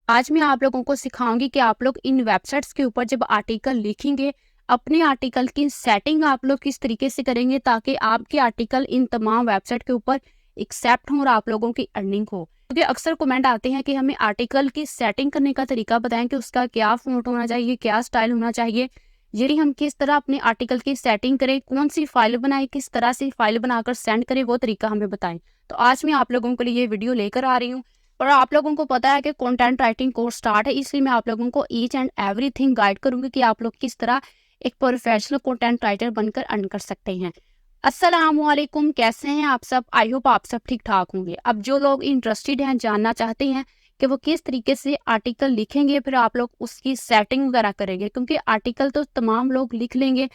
आज मैं आप लोगों को सिखाऊंगी कि आप लोग इन वेबसाइट्स के ऊपर जब आर्टिकल लिखेंगे, अपने आर्टिकल की सेटिंग आप लोग किस तरीके से करेंगे ताकि आपके आर्टिकल इन तमाम वेबसाइट के ऊपर एक्सेप्ट हों और आप लोगों की अर्निंग हो। क्योंकि अक्सर कमेंट आते हैं कि हमें आर्टिकल की सेटिंग करने का तरीका बताएं कि उसका क्या फॉन्ट होना चाहिए, क्या स्टाइल होना चाहिए, यदि हम किस तरह अपने आर्टिकल की सेटिंग करें, कौन सी फाइल बनाएं, किस तरह से फाइल बनाकर सेंड करें, वो तरीका हमें बताएं। तो आज मैं आप लोगों के लिए ये वीडियो लेकर आ रही हूँ। और आप लोगों को पता है कि कंटेंट राइटिंग कोर्स स्टार्ट है, इसलिए मैं आप लोगों को ईच एंड एवरीथिंग गाइड करूंगी कि आप लोग किस तरह एक प्रोफेशनल कंटेंट राइटर बनकर अर्न कर सकते हैं। अस्सलामुअलैकुम, कैसे हैं आप सब? आई होप आप सब ठीक ठाक होंगे। अब जो लोग इंटरेस्टेड हैं, जानना चाहते हैं कि वो किस तरीके से आर्टिकल लिखेंगे, फिर आप लोग उसकी सेटिंग वगैरह करेंगे, क्योंकि आर्टिकल तो तमाम लोग लिख लेंगे,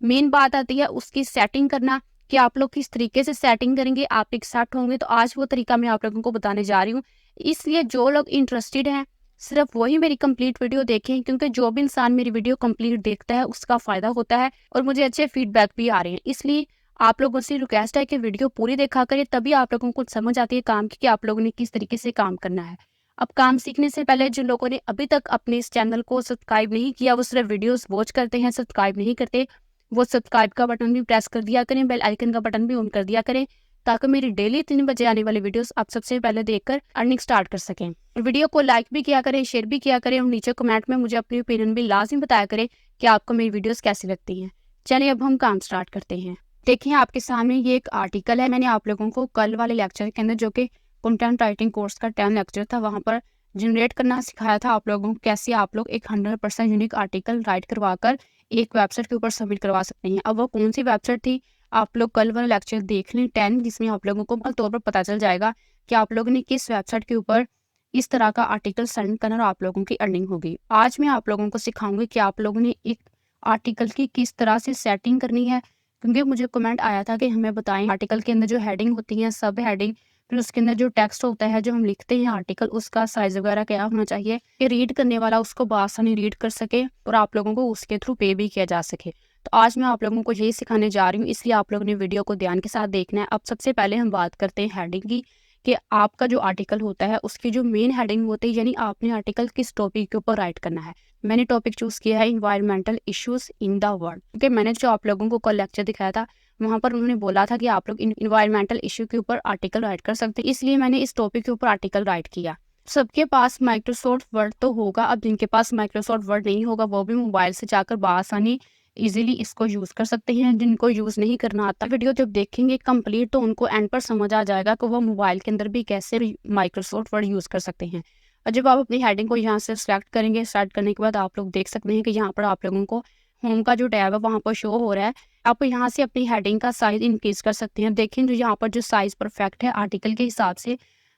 मेन बात आती है उसकी सेटिंग करना कि आप लोग किस तरीके से सेटिंग करेंगे, आप एक्सेप्ट होंगे। तो आज वो तरीका मैं आप लोगों को बताने जा रही हूँ, इसलिए जो लोग इंटरेस्टेड हैं सिर्फ वही मेरी कंप्लीट वीडियो देखें, क्योंकि जो भी इंसान मेरी वीडियो कंप्लीट देखता है उसका फायदा होता है और मुझे अच्छे फीडबैक भी आ रहे हैं। इसलिए आप लोगों से रिक्वेस्ट है कि वीडियो पूरी देखा करें, तभी आप लोगों को समझ आती है काम की कि आप लोगों ने किस तरीके से काम करना है। अब काम सीखने से पहले जिन लोगों ने अभी तक अपने इस चैनल को सब्सक्राइब नहीं किया, वो सिर्फ वीडियोस वॉच करते हैं, सब्सक्राइब नहीं करते, वो सब्सक्राइब का बटन भी प्रेस कर दिया करें, बेल आइकन का बटन भी ऑन कर दिया करें, ताकि मेरी डेली 3 बजे आने वाली वीडियोस आप सबसे पहले देखकर अर्निंग स्टार्ट कर सकें। वीडियो को लाइक भी किया करें, शेयर भी किया करें और नीचे कमेंट में मुझे अपनी ओपिनियन भी लाजमी बताया करें कि आपको मेरी वीडियोस कैसी लगती हैं। चलिए अब हम काम स्टार्ट करते हैं। देखिए आपके सामने ये एक आर्टिकल है, मैंने आप लोगों को कल वाले लेक्चर के अंदर, जो कि कंटेंट राइटिंग कोर्स का 10 लेक्चर था, वहाँ पर जनरेट करना सिखाया था आप लोगों को कैसे आप लोग एक 100% यूनिक आर्टिकल राइट करवाकर एक वेबसाइट के ऊपर सबमिट करवा सकते हैं। अब वो कौन सी वेबसाइट थी, आप लोग कल वाला लेक्चर देख लें 10, जिसमें आप लोगों को मुकम्मल तौर पर पता चल जाएगा कि आप लोगों ने किस वेबसाइट के ऊपर इस तरह का आर्टिकल सेंड करना और आप लोगों की अर्निंग होगी। आज मैं आप लोगों को सिखाऊंगी कि आप लोगों ने एक आर्टिकल की किस तरह से सेटिंग करनी है, क्योंकि मुझे कमेंट आया था कि हमें बताएं आर्टिकल के अंदर जो हेडिंग होती है, सब हेडिंग, फिर उसके अंदर जो टेक्स्ट होता है जो हम लिखते हैं आर्टिकल, उसका साइज वगैरह क्या होना चाहिए कि रीड करने वाला उसको बआसानी रीड कर सके और आप लोगों को उसके थ्रू पे भी किया जा सके। तो आज मैं आप लोगों को यही सिखाने जा रही हूँ, इसलिए आप लोगों ने वीडियो को ध्यान के साथ देखना है। अब सबसे पहले हम बात करते हैं हेडिंग की, कि आपका जो आर्टिकल होता है उसकी जो मेन हेडिंग होती है, यानी आपने आर्टिकल किस टॉपिक के ऊपर राइट करना है। मैंने टॉपिक चूज किया है environmental issues in the world, क्योंकि मैंने जो आप लोगों को कल लेक्चर दिखाया था वहाँ पर उन्होंने बोला था कि आप लोग इन्वायरमेंटल इश्यू के ऊपर आर्टिकल राइट कर सकते हैं, इसलिए मैंने इस टॉपिक के ऊपर आर्टिकल राइट किया। सबके पास माइक्रोसॉफ्ट वर्ड तो होगा, अब जिनके पास माइक्रोसॉफ्ट वर्ड नहीं होगा वो भी मोबाइल से जाकर बआसानी इजीली इसको यूज कर सकते हैं। जिनको यूज नहीं करना आता, वीडियो जब देखेंगे कंप्लीट तो उनको एंड पर समझ आ जाएगा कि वो मोबाइल के अंदर भी कैसे माइक्रोसॉफ्ट वर्ड यूज कर सकते हैं। और जब आप अपनी हेडिंग को यहाँ से सिलेक्ट करेंगे, स्टार्ट करने के बाद आप लोग देख सकते हैं कि यहाँ पर आप लोगों को होम का जो टैब है वहाँ पर शो हो रहा है। आप यहाँ से अपनी हेडिंग का साइज इंक्रीज कर सकते हैं। देखें जो यहाँ पर जो साइज परफेक्ट है आर्टिकल के हिसाब से,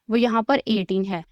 वो यहाँ पर 18 है,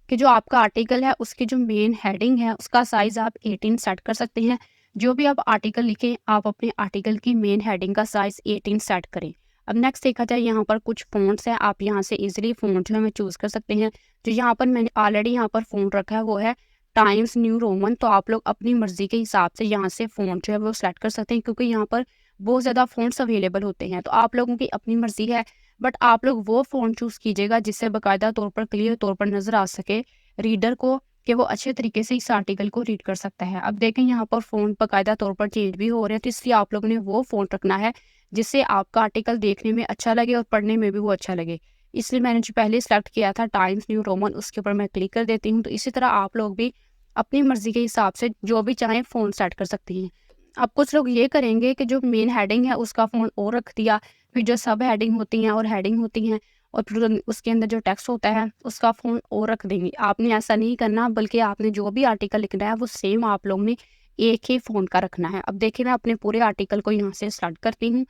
कि जो आपका आर्टिकल है उसकी जो मेन हेडिंग है उसका साइज आप 18 सेट कर सकते हैं। जो भी आप आर्टिकल लिखें, आप अपने आर्टिकल की मेन हेडिंग का साइज 18 सेट करें। अब नेक्स्ट देखा जाए, यहाँ पर कुछ फ़ॉन्ट्स हैं, आप यहाँ से इजीली फ़ॉन्ट जो है चूज़ कर सकते हैं। जो यहाँ पर मैंने ऑलरेडी यहाँ पर फ़ॉन्ट रखा है वो है टाइम्स न्यू रोमन, तो आप लोग अपनी मर्जी के हिसाब से यहाँ से फ़ॉन्ट जो है वो सेलेक्ट कर सकते हैं, क्योंकि यहाँ पर बहुत ज़्यादा फ़ॉन्ट्स अवेलेबल होते हैं, तो आप लोगों की अपनी मर्जी है। बट आप लोग वो फ़ॉन्ट चूज़ कीजिएगा जिससे बाकायदा तौर पर क्लियर तौर पर नज़र आ सके रीडर को कि वो अच्छे तरीके से इस आर्टिकल को रीड कर सकता है। अब देखें यहाँ पर फ़ॉन्ट बाकायदा तौर पर चेंज भी हो रहे हैं, तो इसलिए आप लोगों ने वो फ़ॉन्ट रखना है जिससे आपका आर्टिकल देखने में अच्छा लगे और पढ़ने में भी वो अच्छा लगे। इसलिए मैंने जो पहले सेलेक्ट किया था टाइम्स न्यू रोमन, उसके ऊपर मैं क्लिक कर देती हूँ। तो इसी तरह आप लोग भी अपनी मर्जी के हिसाब से जो भी चाहें फ़ॉन्ट सेट कर सकते हैं। अब कुछ लोग ये करेंगे कि जो मेन हेडिंग है उसका फ़ॉन्ट और रख दिया, फिर जो सब हेडिंग होती हैं और हेडिंग होती हैं और फिर उसके अंदर जो टेक्स्ट होता है उसका फ़ॉन्ट और रख देंगे। आपने ऐसा नहीं करना, बल्कि आपने जो भी आर्टिकल लिखना है वो सेम आप लोग ने एक ही फ़ॉन्ट का रखना है। अब देखिए मैं अपने पूरे आर्टिकल को यहाँ से स्टार्ट करती हूँ।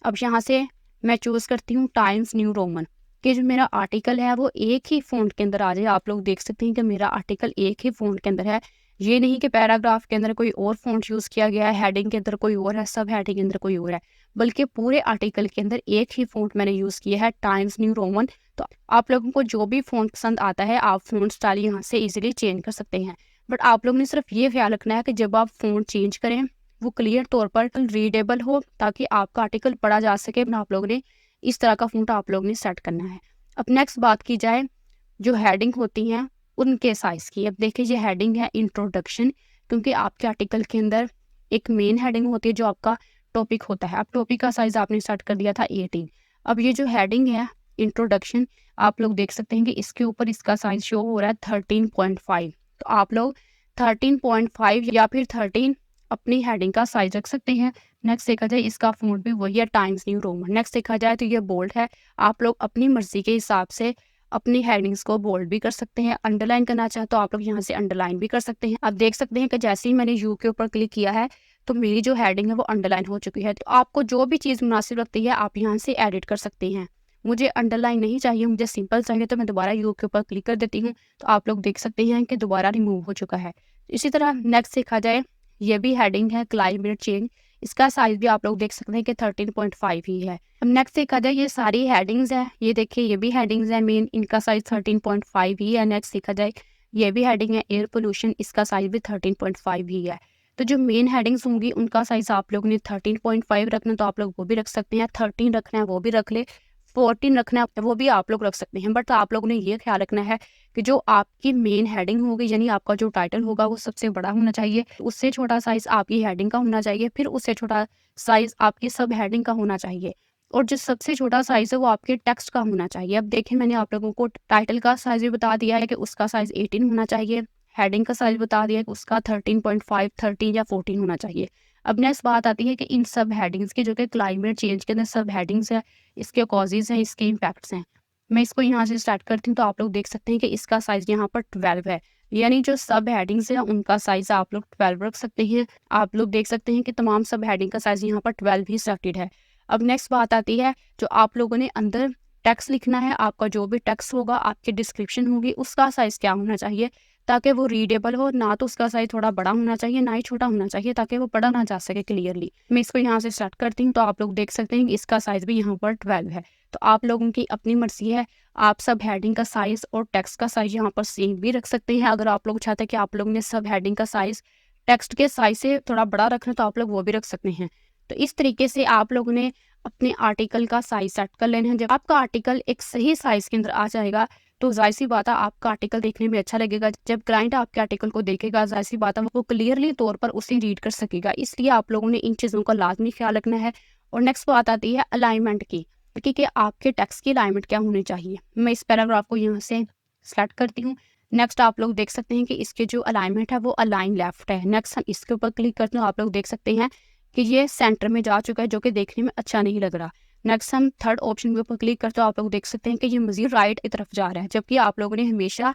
अब यहाँ से मैं चूज़ करती हूँ टाइम्स न्यू रोमन, कि जो मेरा आर्टिकल है वो एक ही फ़ॉन्ट के अंदर आ जाए। आप लोग देख सकते हैं कि मेरा आर्टिकल एक ही फ़ॉन्ट के अंदर है, ये नहीं कि पैराग्राफ के अंदर कोई और फ़ॉन्ट यूज़ किया गया है, हेडिंग के अंदर कोई और है, सब हेडिंग के अंदर कोई और है, बल्कि पूरे आर्टिकल के अंदर एक ही फ़ॉन्ट मैंने यूज़ किया है, टाइम्स न्यू रोमन। तो आप लोगों को जो भी फ़ॉन्ट पसंद आता है आप फ़ॉन्ट स्टाइल यहाँ से इजीली चेंज कर सकते हैं। बट आप लोग ने सिर्फ ये ख्याल रखना है कि जब आप फ़ॉन्ट चेंज करें वो क्लियर तौर पर रीडेबल हो, ताकि आपका आर्टिकल पढ़ा जा सके। आप लोग ने इस तरह का फ़ॉन्ट आप लोग ने सेट करना है। अब नेक्स्ट बात की जाए, जो हेडिंग होती हैं उनके साइज़ की। अब देखिए ये हेडिंग है इंट्रोडक्शन, क्योंकि आपके आर्टिकल के अंदर एक मेन हेडिंग होती है जो आपका टॉपिक होता है। अब टॉपिक का साइज़ आपने स्टार्ट कर दिया था 18। अब ये जो हेडिंग है इंट्रोडक्शन, आप लोग देख सकते हैं कि इसके ऊपर इसका साइज़ शो हो रहा है 13.5। तो आप लोग 13.5 या फिर 13 अपनी हेडिंग का साइज़ रख सकते हैं। नेक्स्ट देखा जाए इसका फ़ॉन्ट भी वही है, टाइम्स न्यू रोमन। नेक्स्ट देखा जाए तो ये बोल्ड है। आप लोग अपनी मर्ज़ी के हिसाब से अपनी हेडिंग्स को बोल्ड भी कर सकते हैं। अंडरलाइन करना चाहे तो आप लोग यहाँ से अंडरलाइन भी कर सकते हैं। अब देख सकते हैं कि जैसे ही मैंने यू के ऊपर क्लिक किया है तो मेरी जो हेडिंग है वो अंडरलाइन हो चुकी है। तो आपको जो भी चीज़ मुनासिब लगती है आप यहाँ से एडिट कर सकते हैं। मुझे अंडरलाइन नहीं चाहिए, मुझे सिंपल चाहिए, तो मैं दोबारा यू के ऊपर क्लिक कर देती हूँ। तो आप लोग देख सकते हैं कि दोबारा रिमूव हो चुका है। इसी तरह नेक्स्ट देखा जाए, ये भी हेडिंग है क्लाइमेट चेंज। इसका साइज़ भी आप लोग देख सकते हैं कि 13.5 ही है। अब नेक्स्ट देखा जाए, ये सारी हेडिंग्स हैं। ये देखिए ये भी हेडिंग्स हैं मेन, इनका साइज़ 13.5 ही है। नेक्स्ट देखा जाए, ये भी हेडिंग है एयर पोल्यूशन, इसका साइज़ भी 13.5 ही है। तो जो मेन हेडिंग्स होंगी उनका साइज़ आप लोगों ने 13.5 रखना तो आप लोग वो भी रख सकते हैं। 13 रखना है वो भी रख ले, 14 रखना है वो भी आप लोग रख सकते हैं। बट आप लोगों ने ये ख्याल रखना है कि जो आपकी मेन हेडिंग होगी, यानी आपका जो टाइटल होगा वो सबसे बड़ा होना चाहिए। उससे छोटा साइज़ आपकी हेडिंग का होना चाहिए, फिर उससे छोटा साइज़ आपकी सब हेडिंग का होना चाहिए, और जो सबसे छोटा साइज़ है वो आपके टेक्स्ट का होना चाहिए। अब देखिए मैंने आप लोगों को टाइटल का साइज़ भी बता दिया है कि उसका साइज़ 18 होना चाहिए। हेडिंग का साइज़ बता दिया है कि उसका 13.5, 13 या 14 होना चाहिए। अब नेक्स्ट बात आती है कि इन सब हेडिंग्स की, जो कि क्लाइमेट चेंज के अंदर सब हेडिंग्स है, इसके कॉजेज़ हैं, इसके इम्पैक्ट्स हैं। मैं इसको यहाँ से स्टार्ट करती हूँ तो आप लोग देख सकते हैं कि इसका साइज़ यहाँ पर 12 है। यानी जो सब हेडिंग्स हैं उनका साइज़ आप लोग 12 रख सकते हैं। आप लोग देख सकते हैं कि तमाम सब हेडिंग का साइज़ यहाँ पर 12 ही सिलेक्टेड है। अब नेक्स्ट बात आती है, जो आप लोगों ने अंदर टेक्स्ट लिखना है, आपका जो भी टेक्स्ट होगा, आपकी डिस्क्रिप्शन होगी, उसका साइज़ क्या होना चाहिए ताकि वो रीडेबल हो। ना तो उसका साइज़ थोड़ा बड़ा होना चाहिए, ना ही छोटा होना चाहिए, ताकि वो पढ़ा ना जा सके क्लियरली। मैं इसको यहाँ से स्टार्ट करती हूँ तो आप लोग देख सकते हैं कि इसका साइज़ भी यहाँ पर 12 है। तो आप लोगों की अपनी मर्ज़ी है, आप सब हेडिंग का साइज़ और टेक्स्ट का साइज़ यहाँ पर सेम भी रख सकते हैं। अगर आप लोग चाहते हैं कि आप लोगों ने सब हेडिंग का साइज़ टेक्स्ट के साइज़ से थोड़ा बड़ा रखना तो आप लोग वो भी रख सकते हैं। तो इस तरीके से आप लोगों ने अपने आर्टिकल का साइज़ सेट कर लेना है। जब आपका आर्टिकल एक सही साइज़ के अंदर आ जाएगा तो ज़ाहिर-सी बात है आपका आर्टिकल देखने में अच्छा लगेगा। जब क्लाइंट आपके आर्टिकल को देखेगा, ज़ाहिर-सी बात है वो क्लियरली तौर पर उसे रीड कर सकेगा। इसलिए आप लोगों ने इन चीज़ों का लाज़मी ख्याल रखना है। और नेक्स्ट बात आती है अलाइनमेंट की, कि आपके टेक्स्ट की अलाइनमेंट क्या होनी चाहिए। मैं इस पैराग्राफ को यहाँ से सेलेक्ट करती हूँ। नेक्स्ट आप लोग देख सकते हैं कि इसके जो अलाइनमेंट है वो अलाइन लेफ्ट है। नेक्स्ट हम इसके ऊपर क्लिक करते हैं, आप लोग देख सकते हैं कि ये सेंटर में जा चुका है, जो कि देखने में अच्छा नहीं लग रहा। नेक्स्ट हम थर्ड ऑप्शन के ऊपर क्लिक करते हैं, आप लोग देख सकते हैं कि ये मज़ीद राइट की तरफ जा रहा है, जबकि आप लोगों ने हमेशा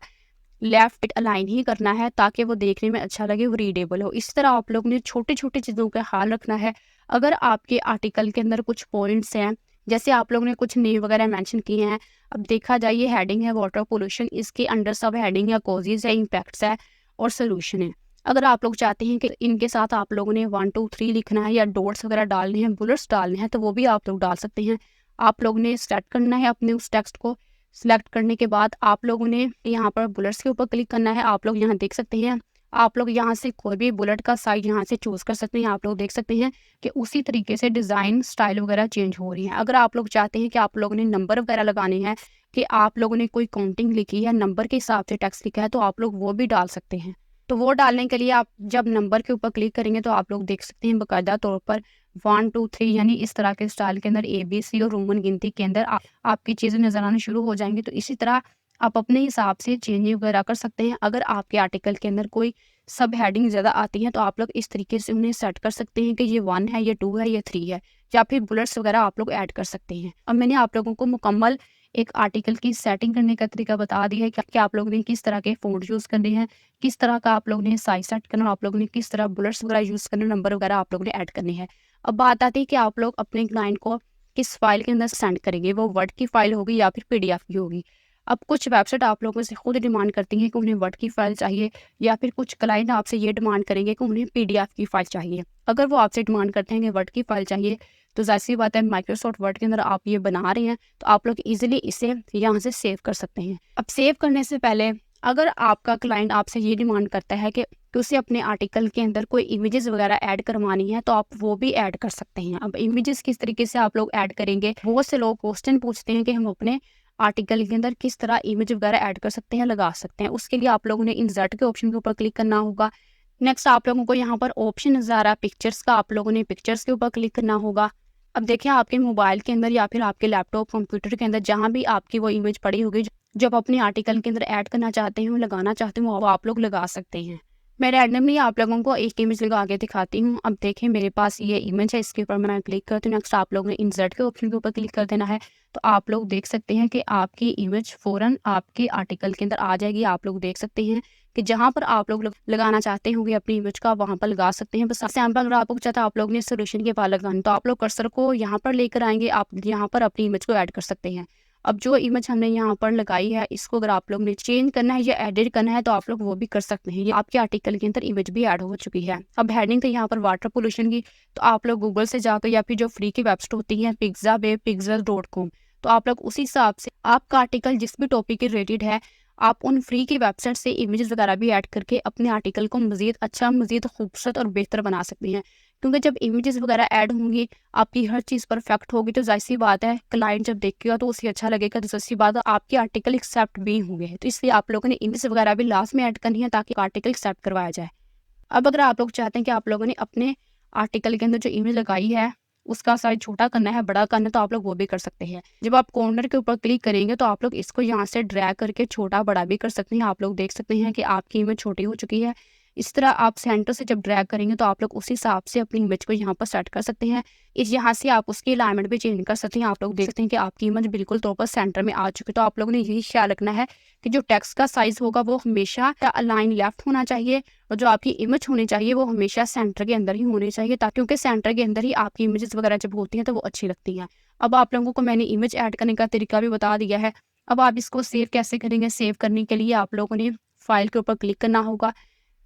लेफ्ट अलाइन ही करना है ताकि वो देखने में अच्छा लगे, वो रीडेबल हो। इस तरह आप लोगों ने छोटी-छोटी चीज़ों का ख्याल रखना है। अगर आपके आर्टिकल के अंदर कुछ पॉइंट्स हैं, जैसे आप लोगों ने कुछ नेम वगैरह मेंशन किए हैं, अब देखा जाए ये हेडिंग है वाटर पोल्यूशन, इसके अंडर सब हेडिंग है कॉजेज़ है, इम्पैक्ट्स है और सॉल्यूशन है। अगर आप लोग चाहते हैं कि इनके साथ आप लोगों ने 1, 2, 3 लिखना है या डॉट्स वगैरह डालने हैं, बुलेट्स डालने हैं, तो वो भी आप लोग डाल सकते हैं। आप लोगों ने सेलेक्ट करना है अपने उस टेक्स्ट को। सिलेक्ट करने के बाद आप लोगों ने यहाँ पर बुलेट्स के ऊपर क्लिक करना है। आप लोग यहाँ देख सकते हैं, आप लोग यहाँ से कोई भी बुलेट का साइज यहाँ से चूज़ कर सकते हैं। आप लोग देख सकते हैं कि उसी तरीके से डिज़ाइन स्टाइल वगैरह चेंज हो रही है। अगर आप लोग चाहते हैं कि आप लोगों ने नंबर वगैरह लगाने हैं, कि आप लोगों ने कोई काउंटिंग लिखी है, नंबर के हिसाब से टेक्स्ट लिखा है, तो आप लोग वो भी डाल सकते हैं। तो वो डालने के लिए आप जब नंबर के ऊपर क्लिक करेंगे तो आप लोग देख सकते हैं बाकायदा तौर पर 1, 2, 3 यानी इस तरह के स्टाइल के अंदर ABC और रोमन गिनती के अंदर आपकी चीज़ें नज़र आना शुरू हो जाएंगी। तो इसी तरह आप अपने हिसाब से चेंजिंग वगैरह कर सकते हैं। अगर आपके आर्टिकल के अंदर कोई सब हेडिंग ज़्यादा आती हैं तो आप लोग इस तरीके से उन्हें सेट कर सकते हैं कि ये 1 है, ये 2 है, ये 3 है, या फिर बुलेट्स वगैरह आप लोग ऐड कर सकते हैं। अब मैंने आप लोगों को मुकम्मल एक आर्टिकल की सेटिंग करने का तरीका बता दिया है कि आप लोगों ने किस तरह के फ़ॉन्ट यूज़ करने हैं, किस तरह का आप लोगों ने साइज सेट करना, आप लोगों ने किस तरह बुलेट्स वगैरह यूज़ करने, नंबर वगैरह आप लोगों ने ऐड करने हैं। अब बात आती है कि आप लोग अपने क्लाइंट को किस फाइल के अंदर सेंड करेंगे, वो वर्ड की फाइल होगी या फिर PDF की होगी। अब कुछ वेबसाइट आप लोगों से खुद डिमांड करती हैं कि उन्हें वर्ड की फाइल चाहिए, या फिर कुछ क्लाइंट आपसे ये डिमांड करेंगे कि उन्हें PDF की फाइल चाहिए। अगर वो आपसे डिमांड करते हैं कि वर्ड की फाइल चाहिए, तो ज़ाहिर सी बात है माइक्रोसॉफ्ट वर्ड के अंदर आप ये बना रहे हैं तो आप लोग ईजिली इसे यहाँ से सेव कर सकते हैं। अब सेव करने से पहले अगर आपका क्लाइंट आपसे ये डिमांड करता है कि उसे अपने आर्टिकल के अंदर कोई इमेजेस वगैरह ऐड करवानी है, तो आप वो भी ऐड कर सकते हैं। अब इमेजेस किस तरीके से आप लोग ऐड करेंगे, बहुत से लोग क्वेश्चन पूछते हैं कि हम अपने आर्टिकल के अंदर किस तरह इमेज वगैरह ऐड कर सकते हैं, लगा सकते हैं। उसके लिए आप लोगों ने इंसर्ट के ऑप्शन के ऊपर क्लिक करना होगा। नेक्स्ट आप लोगों को यहाँ पर ऑप्शन नजर आ रहा है पिक्चर्स का, आप लोगों ने पिक्चर्स के ऊपर क्लिक करना होगा। अब देखिए आपके मोबाइल के अंदर या फिर आपके लैपटॉप कंप्यूटर के अंदर जहाँ भी आपकी वो इमेज पड़ी होगी जो आप अपने आर्टिकल के अंदर ऐड करना चाहते हैं, लगाना चाहते हैं, वो आप लोग लगा सकते हैं। मैं रैंडमली आप लोगों को एक इमेज लगा के दिखाती हूँ। अब देखें मेरे पास ये इमेज है, इसके ऊपर मैं क्लिक करती हूँ। नेक्स्ट आप लोगों ने इंसर्ट के ऑप्शन के ऊपर क्लिक कर देना है। तो आप लोग देख सकते हैं कि आपकी इमेज फौरन आपके आर्टिकल के अंदर आ जाएगी। आप लोग देख सकते हैं कि जहाँ पर आप लोग लगाना चाहते होंगे अपनी इमेज का, वहाँ पर लगा सकते हैं। बस सैंपल अगर आपको चाहता है आप लोग ने सोल्यूशन के पास लगाना, तो आप लोग कर्सर को यहाँ पर लेकर आएंगे, आप यहाँ पर अपनी इमेज को ऐड कर सकते हैं। अब जो इमेज हमने यहाँ पर लगाई है, इसको अगर आप लोग ने चेंज करना है या एडिट करना है तो आप लोग वो भी कर सकते हैं। ये आपके आर्टिकल के अंदर इमेज भी ऐड हो चुकी है। अब हेडिंग थी यहाँ पर वाटर पोल्यूशन की, तो आप लोग गूगल से जाकर या फिर जो फ्री की वेबसाइट होती है pixabay.pixel.com, तो आप लोग उसी हिसाब से आपका आर्टिकल जिस भी टॉपिक के रिलेटेड है, आप उन फ्री की वेबसाइट से इमेजेस वगैरह भी ऐड करके अपने आर्टिकल को मजीद अच्छा, मजीद खूबसूरत और बेहतर बना सकते हैं। क्योंकि जब इमेजेस वगैरह ऐड होंगी, आपकी हर चीज़ परफेक्ट होगी, तो जाहिर सी बात है क्लाइंट जब देखेगा तो उसे अच्छा लगेगा, तो जाहिर सी बात है आपके आर्टिकल एक्सेप्ट भी होंगे। तो इसलिए आप लोगों ने इमेज वगैरह भी लास्ट में ऐड करनी है ताकि आर्टिकल एक्सेप्ट करवाया जाए। अब अगर आप लोग चाहते हैं कि आप लोगों ने अपने आर्टिकल के अंदर जो इमेज लगाई है उसका साइज छोटा करना है, बड़ा करना है, तो आप लोग वो भी कर सकते हैं। जब आप कॉर्नर के ऊपर क्लिक करेंगे तो आप लोग इसको यहाँ से ड्रैग करके छोटा बड़ा भी कर सकते हैं। आप लोग देख सकते हैं कि आपकी इमेज छोटी हो चुकी है। इस तरह आप सेंटर से जब ड्रैग करेंगे तो आप लोग उसी हिसाब से अपनी इमेज को यहाँ पर सेट कर सकते हैं। इस यहाँ से आप उसकी अलाइनमेंट भी चेंज कर सकते हैं। आप लोग देख सकते हैं कि आपकी इमेज बिल्कुल तौर पर सेंटर में आ चुकी है। तो आप लोगों ने यही ख्याल रखना है कि जो टेक्स्ट का साइज होगा वो हमेशा अलाइन लेफ्ट होना चाहिए, और जो आपकी इमेज होनी चाहिए वो हमेशा सेंटर के अंदर ही होनी चाहिए, ताकि क्योंकि सेंटर के अंदर ही आपकी इमेजेस वगैरह जब होती हैं तो वो अच्छी लगती हैं। अब आप लोगों को मैंने इमेज ऐड करने का तरीका भी बता दिया है। अब आप इसको सेव कैसे करेंगे, सेव करने के लिए आप लोगों ने फाइल के ऊपर क्लिक करना होगा।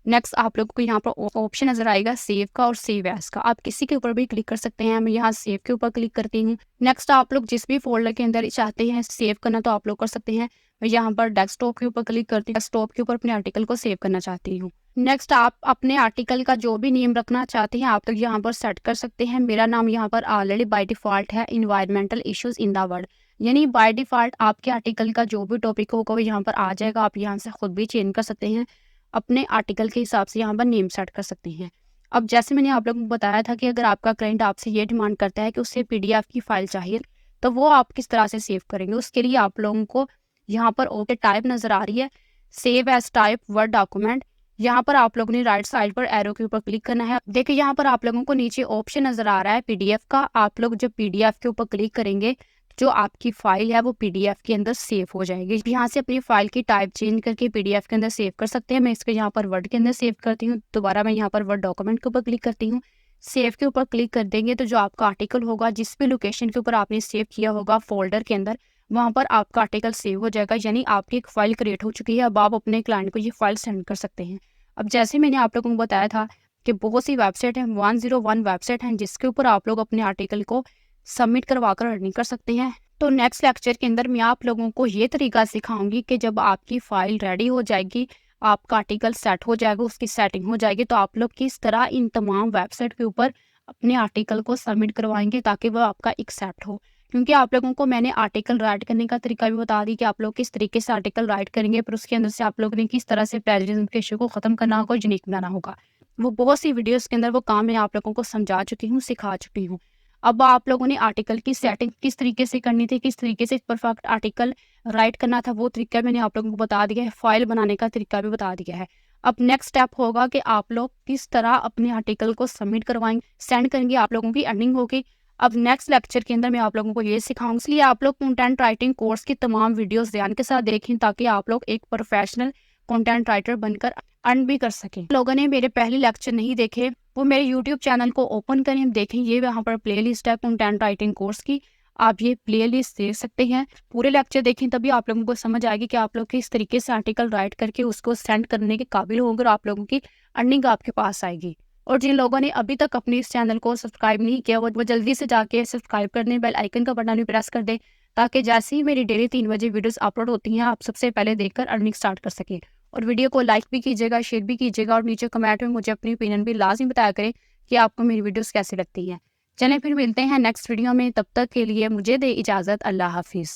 नेक्स्ट आप लोगों को यहाँ पर ऑप्शन नजर आएगा सेव का और सेव एज का, आप किसी के ऊपर भी क्लिक कर सकते हैं। मैं यहाँ सेव के ऊपर क्लिक करती हूँ। नेक्स्ट आप लोग जिस भी फोल्डर के अंदर चाहते हैं सेव करना तो आप लोग कर सकते हैं। मैं यहाँ पर डेस्कटॉप के ऊपर क्लिक करती हूँ, डेस्कटॉप के ऊपर अपने आर्टिकल को सेव करना चाहती हूँ। नेक्स्ट आप अपने आर्टिकल का जो भी नेम रखना चाहते हैं आप लोग यहाँ पर सेट कर सकते हैं। मेरा नाम यहाँ पर ऑलरेडी बाय डिफॉल्ट है environmental issues in the world, यानी बाय डिफॉल्ट आपके आर्टिकल का जो भी टॉपिक होगा वो यहाँ पर आ जाएगा। आप यहाँ से खुद भी चेंज कर सकते हैं, अपने आर्टिकल के हिसाब से यहाँ पर नेम सेट कर सकते हैं। अब जैसे मैंने आप लोगों को बताया था कि अगर आपका क्लाइंट आपसे ये डिमांड करता है कि उसे पीडीएफ की फाइल चाहिए, तो वो आप किस तरह से सेव करेंगे। उसके लिए आप लोगों को यहाँ पर ओके टाइप नजर आ रही है, save as type Word document, यहाँ पर आप लोगों ने राइट साइड पर एरो के ऊपर क्लिक करना है। देखिए यहाँ पर आप लोगों को नीचे ऑप्शन नजर आ रहा है पीडीएफ का। आप लोग जब पीडीएफ के ऊपर क्लिक करेंगे जो आपकी फाइल है वो पीडीएफ के अंदर सेव हो जाएगी। यहाँ से अपनी फाइल की टाइप चेंज करके पीडीएफ के अंदर सेव कर सकते हैं। मैं इसको यहाँ पर वर्ड के अंदर सेव करती हूँ। दोबारा मैं यहाँ पर वर्ड डॉक्यूमेंट के ऊपर क्लिक करती हूँ। सेव के ऊपर क्लिक कर देंगे तो जो आपका आर्टिकल होगा जिस भी लोकेशन के ऊपर आपने सेव किया होगा फोल्डर के अंदर, वहाँ पर आपका आर्टिकल सेव हो जाएगा, यानी आपकी एक फाइल क्रिएट हो चुकी है। अब आप अपने क्लाइंट को ये फाइल सेंड कर सकते हैं। अब जैसे मैंने आप लोगों को बताया था कि बहुत सी वेबसाइट है, 101 वेबसाइट हैं जिसके ऊपर आप लोग अपने आर्टिकल को सबमिट करवा कर अर्निंग कर सकते हैं। तो नेक्स्ट लेक्चर के अंदर मैं आप लोगों को ये तरीका सिखाऊंगी कि जब आपकी फाइल रेडी हो जाएगी, आपका आर्टिकल सेट हो जाएगा, उसकी सेटिंग हो जाएगी, तो आप लोग किस तरह इन तमाम वेबसाइट के ऊपर अपने आर्टिकल को सबमिट करवाएंगे ताकि वह आपका एक्सेप्ट हो। क्योंकि आप लोगों को मैंने आर्टिकल राइट करने का तरीका भी बता दी कि आप लोग किस तरीके से आर्टिकल राइट करेंगे, पर उसके अंदर से आप लोगों ने किस तरह से प्लेजरिज्म के इशू को खत्म करना होगा, यूनिक बनाना होगा। वो बहुत सी वीडियोस के अंदर वो काम मैं आप लोगों को समझा चुकी हूँ, सिखा चुकी हूँ। अब आप लोगों ने आर्टिकल की सेटिंग किस तरीके से करनी थी, किस तरीके से परफेक्ट आर्टिकल राइट करना था, वो तरीका मैंने आप लोगों को बता दिया है। फाइल बनाने का तरीका भी बता दिया है। अब नेक्स्ट स्टेप होगा कि आप लोग किस तरह अपने आर्टिकल को सबमिट करवाएंगे, सेंड करेंगे, आप लोगों की अर्निंग होगी। अब नेक्स्ट लेक्चर के अंदर मैं आप लोगों को ये सिखाऊंगी, इसलिए आप लोग कंटेंट राइटिंग कोर्स की तमाम वीडियोस ध्यान के साथ देखें ताकि आप लोग एक प्रोफेशनल कंटेंट राइटर बनकर अर्न भी कर सकें। लोगों ने मेरे पहले लेक्चर नहीं देखे वो मेरे यूट्यूब चैनल को ओपन करें, देखें, ये वहाँ पर प्ले लिस्ट है कंटेंट राइटिंग कोर्स की, आप ये प्ले लिस्ट देख सकते हैं। पूरे लेक्चर देखें तभी आप लोगों को समझ आएगी कि आप लोग किस तरीके से आर्टिकल राइट करके उसको सेंड करने के काबिल होंगे और आप लोगों की अर्निंग आपके पास आएगी। और जिन लोगों ने अभी तक अपने इस चैनल को सब्सक्राइब नहीं किया वो जल्दी से जाके सब्सक्राइब कर दें, बेल आइकन का बटन भी प्रेस कर दें ताकि जैसे ही मेरी डेली 3 बजे वीडियोस अपलोड होती हैं आप सबसे पहले देखकर अर्निंग स्टार्ट कर सकें। और वीडियो को लाइक भी कीजिएगा, शेयर भी कीजिएगा और नीचे कमेंट में मुझे अपनी ओपिनियन भी लाजमी बताया करें कि आपको मेरी वीडियोस कैसी लगती हैं। चलें फिर मिलते हैं नेक्स्ट वीडियो में, तब तक के लिए मुझे दे इजाज़त। अल्लाह हाफिज़।